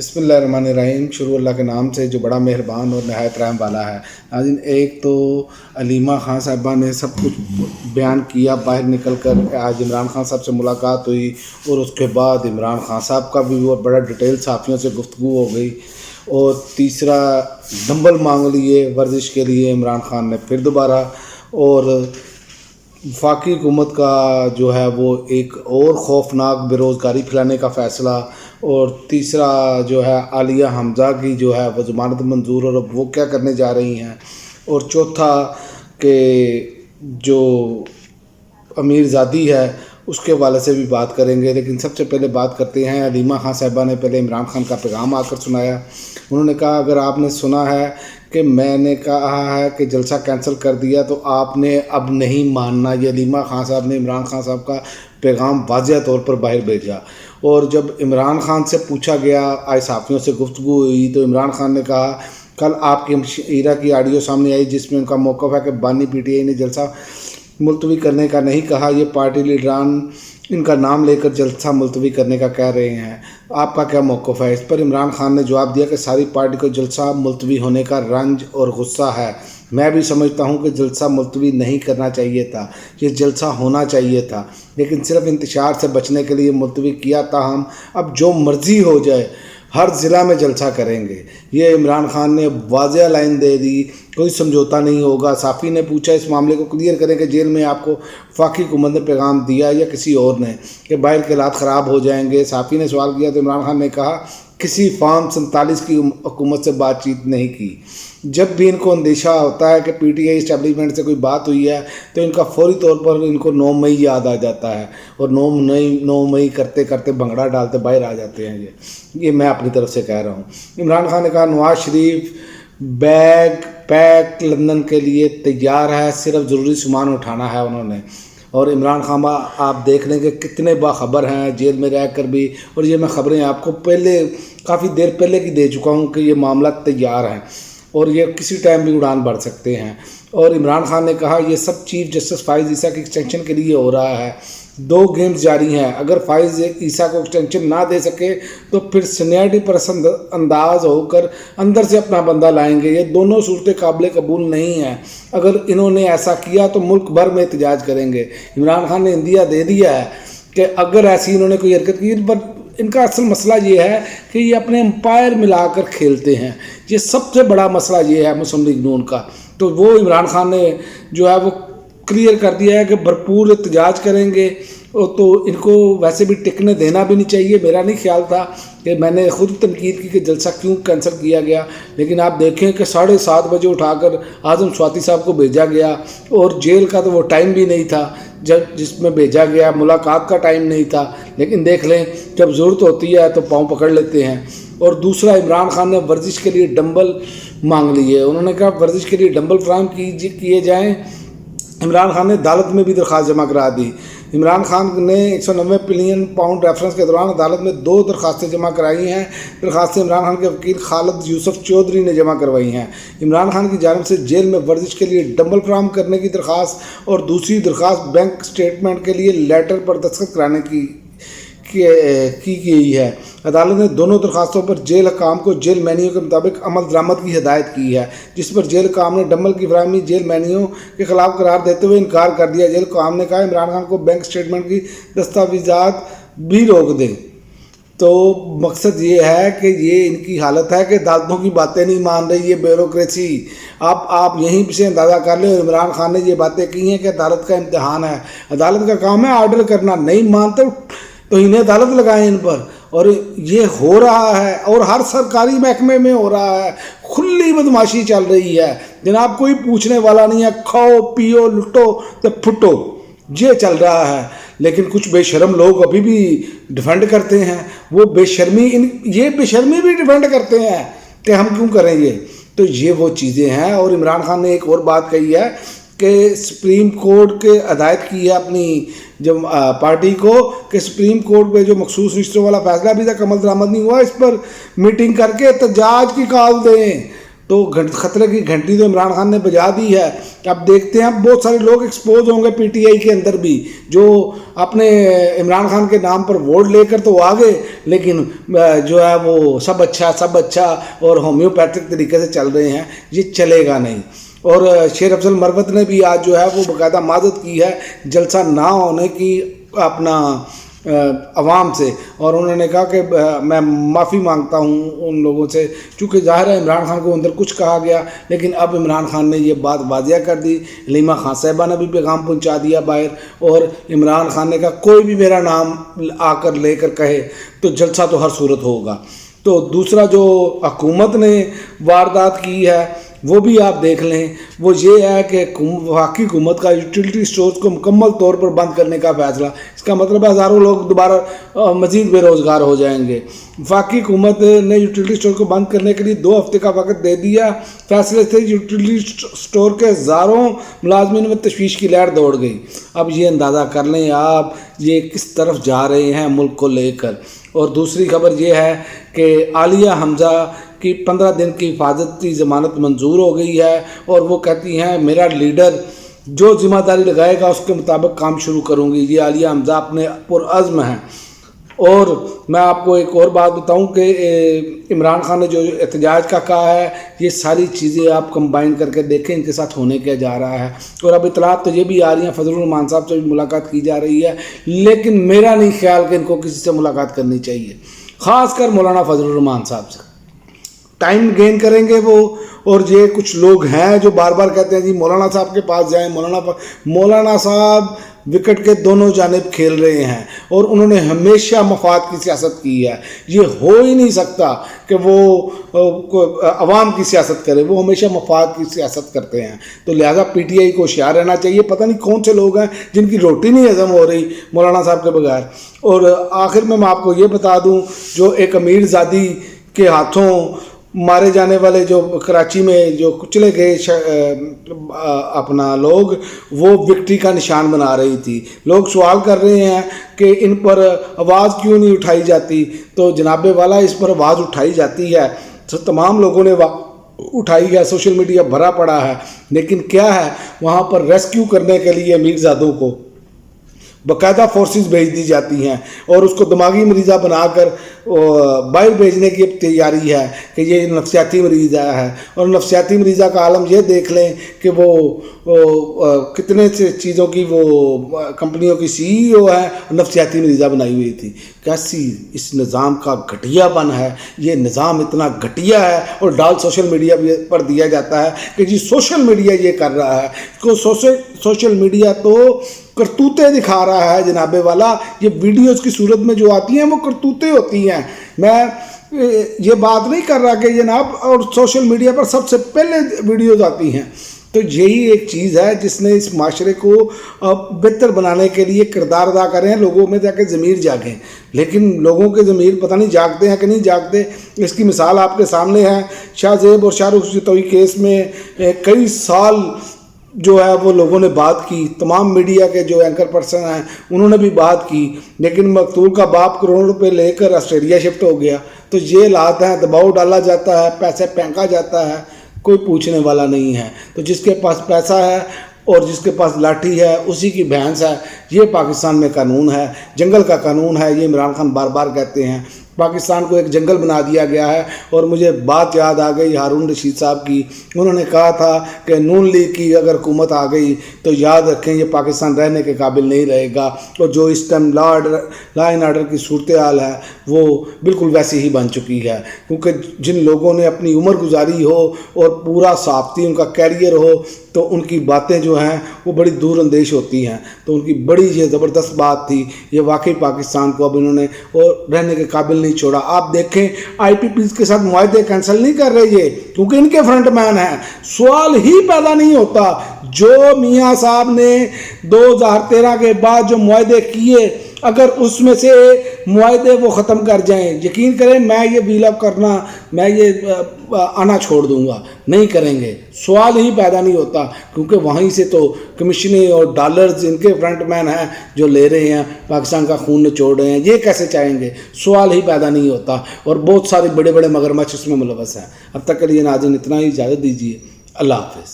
बिस्मिल्लाह रहमान रहीम। शुरू अल्लाह के नाम से जो बड़ा मेहरबान और नहायत रहम वाला है। नाज़रीन, एक तो अलीमा ख़ान साहिबा ने सब कुछ बयान किया, बाहर निकल कर आज इमरान खान साहब से मुलाकात हुई और उसके बाद इमरान खान साहब का भी बहुत बड़ा डिटेल सहाफ़ियों से गुफ्तगू हो गई। और तीसरा डंबल मांग लिए वर्जिश के लिए इमरान खान ने फिर दोबारा। और वफाकी हुकूमत का जो है वो एक और खौफनाक बेरोज़गारी फैलाने का फ़ैसला। और तीसरा जो है आलिया हमज़ा की जो है वो ज़मानत मंजूर और अब वो क्या करने जा रही हैं। और चौथा कि जो अमीरज़ादी है उसके हवाले से भी बात करेंगे। लेकिन सबसे पहले बात करते हैं, अलीमा खान साहिबा ने पहले इमरान खान का पैगाम आकर सुनाया। उन्होंने कहा, अगर आपने सुना है कि मैंने कहा है कि जलसा कैंसिल कर दिया तो आपने अब नहीं मानना। ये अलीमा खान साहब ने इमरान खान साहब का पैगाम वाज़िह तौर पर बाहर भेजा। और जब इमरान खान से पूछा गया, आज सहाफ़ियों से गुफ्तगू हुई, तो इमरान खान ने कहा, कल आपके मशीरा की ऑडियो सामने आई जिसमें उनका मौक़िफ़ है कि बानी PTI ने जलसा मुलतवी करने का नहीं कहा, ये पार्टी लीडरान इनका नाम लेकर जलसा मुलतवी करने का कह रहे हैं। आपका क्या मौक़िफ़ है? इस पर इमरान खान ने जवाब दिया कि सारी पार्टी को जलसा मुलतवी होने का रंज और गुस्सा है। मैं भी समझता हूं कि जलसा मुलतवी नहीं करना चाहिए था, ये जलसा होना चाहिए था, लेकिन सिर्फ इंतशार से बचने के लिए मुलतवी किया था। हम अब जो मर्ज़ी हो जाए हर ज़िला में जलसा करेंगे। ये इमरान खान ने वाज़िह लाइन दे दी, कोई समझौता नहीं होगा। साफ़ी ने पूछा, इस मामले को क्लियर करें कि जेल में आपको वफाकी हुकूमत ने पैगाम दिया या किसी और ने कि बाहर के हालात ख़राब हो जाएंगे। साफ़ी ने सवाल किया तो इमरान खान ने कहा, किसी फॉर्म 47 की हुकूमत से बातचीत नहीं की। जब भी इनको अंदेशा होता है कि PTI इस्टेब्लिशमेंट से कोई बात हुई है तो इनका फौरी तौर पर इनको 9 मई याद आ जाता है और 9 मई करते करते भंगड़ा डालते बाहर आ जाते हैं। ये मैं अपनी तरफ से कह रहा हूँ। इमरान खान ने कहा, Nawaz Sharif bag pack London के लिए तैयार है, सिर्फ ज़रूरी सामान उठाना है उन्होंने। और इमरान खान आप देख लें कि कितने बाखबर हैं जेल में रह कर भी। और ये मैं ख़बरें आपको पहले काफ़ी देर पहले की दे चुका हूँ कि ये मामला तैयार है और ये किसी टाइम भी उड़ान भर सकते हैं। और इमरान खान ने कहा, ये सब चीफ जस्टिस फाइज़ ईसा की एक्सटेंशन के लिए हो रहा है। 2 गेम्स जारी हैं, अगर फाइज़ ईसा को एक्सटेंशन ना दे सके तो फिर सीनियरिटी पर अंदाज होकर अंदर से अपना बंदा लाएंगे। ये दोनों सूरतें काबिल कबूल नहीं हैं। अगर इन्होंने ऐसा किया तो मुल्क भर में एहतजाज करेंगे। इमरान खान ने इंदिया दे दिया है कि अगर ऐसी इन्होंने कोई हरकत की, पर इनका असल मसला ये है कि ये अपने एम्पायर मिलाकर खेलते हैं। ये सबसे बड़ा मसला ये है मुस्लिम लीग नून का। तो वो इमरान खान ने जो है वो क्लियर कर दिया है कि भरपूर एहतजाज करेंगे। तो इनको वैसे भी टिकने देना भी नहीं चाहिए। मेरा नहीं ख्याल था कि मैंने ख़ुद तनकीद की कि जलसा क्यों कैंसिल किया गया, लेकिन आप देखें कि 7:30 बजे उठाकर आज़म स्वाति साहब को भेजा गया और जेल का तो वो टाइम भी नहीं था जब जिसमें भेजा गया, मुलाकात का टाइम नहीं था। लेकिन देख लें, जब ज़रूरत होती है तो पाँव पकड़ लेते हैं। और दूसरा, इमरान खान ने वर्जिश के लिए डंबल मांग लिए। उन्होंने कहा वर्जिश के लिए डंबल फराहम किए जाएँ। इमरान खान ने अदालत में भी दरख्वास्त जमा करा दी। इमरान खान ने 190 बिलियन पाउंड रेफरेंस के दौरान अदालत में 2 दरख्वास्तें जमा कराई हैं। दरख्वास्तें इमरान खान के वकील खालिद यूसुफ चौधरी ने जमा करवाई हैं। इमरान खान की जानिब से जेल में वर्जिश के लिए डंबल फराहम करने की दरख्वास्त और दूसरी दरख्वास्त बैंक स्टेटमेंट के लिए लेटर पर दस्तखत कराने की गई है। अदालत ने दोनों दरखास्तों पर जेल हकाम को जेल मेन्यू के मुताबिक अमल दरामद की हिदायत की है, जिस पर जेल हकाम ने डंबल की फराहमी जेल मेन्यू के खिलाफ करार देते हुए इनकार कर दिया। जेल हकाम ने कहा, इमरान खान को बैंक स्टेटमेंट की दस्तावेजात भी रोक दें। तो मकसद ये है कि ये इनकी हालत है कि अदालतों की बातें नहीं मान रही, ये ब्यूरोक्रेसी। आप यहीं से अंदाज़ा कर लें। और इमरान खान ने ये बातें की हैं कि अदालत का इम्तहान है, अदालत का काम है आर्डर करना। नहीं मानते तो इन्हें अदालत लगाएं इन पर। और ये हो रहा है और हर सरकारी महकमे में हो रहा है। खुली बदमाशी चल रही है जनाब, कोई पूछने वाला नहीं है। खाओ पियो लुटो तो फुटो, ये चल रहा है। लेकिन कुछ बेशर्म लोग अभी भी डिफेंड करते हैं। वो बेशर्मी ये बेशर्मी भी डिफेंड करते हैं कि हम क्यों करें ये। तो ये वो चीज़ें हैं। और इमरान खान ने एक और बात कही है कि सुप्रीम कोर्ट के हदायत की है अपनी जो पार्टी को कि सुप्रीम कोर्ट पे जो मखसूस रिश्तों वाला फैसला अभी तक अमल दरामद नहीं हुआ, इस पर मीटिंग करके एहतजाज की कॉल दें। تو خطرے کی گھنٹی تو عمران خان نے بجا دی ہے. اب دیکھتے ہیں بہت سارے لوگ ایکسپوز ہوں گے پی ٹی آئی کے اندر بھی, جو اپنے عمران خان کے نام پر ووٹ لے کر تو آ گئے, لیکن جو ہے وہ سب اچھا اور ہومیوپیتھک طریقے سے چل رہے ہیں. یہ چلے گا نہیں. اور شیر افضل مروت نے بھی آج جو ہے وہ باقاعدہ معذرت کی ہے جلسہ نہ ہونے کی اپنا عوام سے, اور انہوں نے کہا کہ میں معافی مانگتا ہوں ان لوگوں سے, چونکہ ظاہر ہے عمران خان کو اندر کچھ کہا گیا, لیکن اب عمران خان نے یہ بات واضح کر دی. حلیمہ خان صاحبہ نے بھی پیغام پہنچا دیا باہر, اور عمران خان نے کہا کوئی بھی میرا نام آ کر لے کر کہے تو جلسہ تو ہر صورت ہوگا. تو دوسرا جو حکومت نے واردات کی ہے وہ بھی آپ دیکھ لیں, وہ یہ ہے کہ وفاقی حکومت کا یوٹیلیٹی اسٹورز کو مکمل طور پر بند کرنے کا فیصلہ. اس کا مطلب ہے ہزاروں لوگ دوبارہ مزید بے روزگار ہو جائیں گے. وفاقی حکومت نے یوٹیلیٹی اسٹور کو بند کرنے کے لیے 2 ہفتے کا وقت دے دیا. فیصلے سے یوٹیلیٹی اسٹور کے ہزاروں ملازمین میں تشویش کی لہر دوڑ گئی. اب یہ اندازہ کر لیں آپ یہ کس طرف جا رہے ہیں ملک کو لے کر. اور دوسری خبر یہ ہے کہ عالیہ حمزہ کی 15 دن کی حفاظتی ضمانت منظور ہو گئی ہے, اور وہ کہتی ہیں میرا لیڈر جو ذمہ داری لگائے گا اس کے مطابق کام شروع کروں گی. یہ عالیہ حمزہ اپنے پرعزم ہیں. اور میں آپ کو ایک اور بات بتاؤں کہ عمران خان نے جو احتجاج کا کہا ہے, یہ ساری چیزیں آپ کمبائن کر کے دیکھیں ان کے ساتھ ہونے کیا جا رہا ہے. اور اب اطلاعات تو یہ بھی آ رہی ہیں فضل الرحمان صاحب سے بھی ملاقات کی جا رہی ہے, لیکن میرا نہیں خیال کہ ان کو کسی سے ملاقات کرنی چاہیے, خاص کر مولانا فضل الرحمان صاحب سے. ٹائم گین کریں گے وہ, اور یہ کچھ لوگ ہیں جو بار بار کہتے ہیں جی مولانا صاحب کے پاس جائیں. مولانا صاحب وکٹ کے دونوں جانب کھیل رہے ہیں, اور انہوں نے ہمیشہ مفاد کی سیاست کی ہے. یہ ہو ہی نہیں سکتا کہ وہ عوام کی سیاست کرے, وہ ہمیشہ مفاد کی سیاست کرتے ہیں. تو لہٰذا پی ٹی آئی کو ہوشیار رہنا چاہیے. پتہ نہیں کون سے لوگ ہیں جن کی روٹی نہیں ہضم ہو رہی مولانا صاحب کے بغیر. اور آخر میں آپ کو یہ بتا دوں, جو ایک امیر زادی کے ہاتھوں مارے جانے والے جو کراچی میں جو کچلے گئے اپنا لوگ, وہ وکٹری کا نشان بنا رہی تھی. لوگ سوال کر رہے ہیں کہ ان پر آواز کیوں نہیں اٹھائی جاتی, تو جناب والا اس پر آواز اٹھائی جاتی ہے. تو تمام لوگوں نے اٹھائی ہے, سوشل میڈیا بھرا پڑا ہے, لیکن کیا ہے وہاں پر ریسکیو کرنے کے لیے امیر زادوں کو باقاعدہ فورسز بھیج دی جاتی ہیں, اور اس کو دماغی مریضہ بنا کر باہر بھیجنے کی تیاری ہے کہ یہ نفسیاتی مریضہ ہے. اور نفسیاتی مریضہ کا عالم یہ دیکھ لیں کہ وہ کتنے سے چیزوں کی وہ کمپنیوں کی سی ای او ہے, نفسیاتی مریضہ بنائی ہوئی تھی. کیسی اس نظام کا گھٹیا پن ہے, یہ نظام اتنا گھٹیا ہے, اور ڈال سوشل میڈیا پر دیا جاتا ہے کہ جی سوشل میڈیا یہ کر رہا ہے. کو سوشل میڈیا تو کرتوتیں دکھا رہا ہے جناب والا. یہ ویڈیوز کی صورت میں جو آتی ہیں وہ کرتوتیں ہوتی ہیں. میں یہ بات نہیں کر رہا کہ جناب, اور سوشل میڈیا پر سب سے پہلے ویڈیوز آتی ہیں. تو یہی ایک چیز ہے جس نے اس معاشرے کو بہتر بنانے کے لیے کردار ادا کریں, لوگوں میں جا کے ضمیر جاگیں. لیکن لوگوں کے ضمیر پتہ نہیں جاگتے ہیں کہ نہیں جاگتے. اس کی مثال آپ کے سامنے ہے. شاہ زیب اور شاہ رخ جتوئی کیس میں کئی سال جو ہے وہ لوگوں نے بات کی, تمام میڈیا کے جو اینکر پرسن ہیں انہوں نے بھی بات کی, لیکن مقتول کا باپ کروڑوں روپے لے کر آسٹریلیا شفٹ ہو گیا. تو یہ حالات ہیں, دباؤ ڈالا جاتا ہے, پیسے پھینکا جاتا ہے, کوئی پوچھنے والا نہیں ہے. تو جس کے پاس پیسہ ہے اور جس کے پاس لاٹھی ہے اسی کی بھینس ہے. یہ پاکستان میں قانون ہے, جنگل کا قانون ہے. یہ عمران خان بار بار کہتے ہیں پاکستان کو ایک جنگل بنا دیا گیا ہے. اور مجھے بات یاد آ گئی ہارون رشید صاحب کی, انہوں نے کہا تھا کہ نون لیگ کی اگر حکومت آ گئی تو یاد رکھیں یہ پاکستان رہنے کے قابل نہیں رہے گا. اور جو اس ٹائم لا اینڈ آرڈر کی صورتحال ہے وہ بالکل ویسی ہی بن چکی ہے, کیونکہ جن لوگوں نے اپنی عمر گزاری ہو اور پورا صحافتی ان کا کیریئر ہو تو ان کی باتیں جو ہیں وہ بڑی دور اندیش ہوتی ہیں. تو ان کی بڑی یہ زبردست بات تھی. یہ واقعی پاکستان کو اب انہوں نے اور رہنے کے قابل نہیں چھوڑا. آپ دیکھیں آئی پی پیز کے ساتھ معاہدے کینسل نہیں کر رہے یہ, کیونکہ ان کے فرنٹ مین ہیں. سوال ہی پیدا نہیں ہوتا جو میاں صاحب نے 2013 کے بعد جو معاہدے کیے اگر اس میں سے معاہدے وہ ختم کر جائیں، یقین کریں میں یہ ویل اپ کرنا، میں یہ آنا چھوڑ دوں گا، نہیں کریں گے، سوال ہی پیدا نہیں ہوتا، کیونکہ وہیں سے تو کمیشنیں اور ڈالرز ان کے فرنٹ مین ہیں جو لے رہے ہیں، پاکستان کا خون نچوڑ رہے ہیں، یہ کیسے چاہیں گے؟ سوال ہی پیدا نہیں ہوتا، اور بہت سارے بڑے بڑے مگرمچھ اس میں ملوث ہیں۔ اب تک کے لیے ناظرین اتنا ہی، اجازت دیجیے، اللہ حافظ۔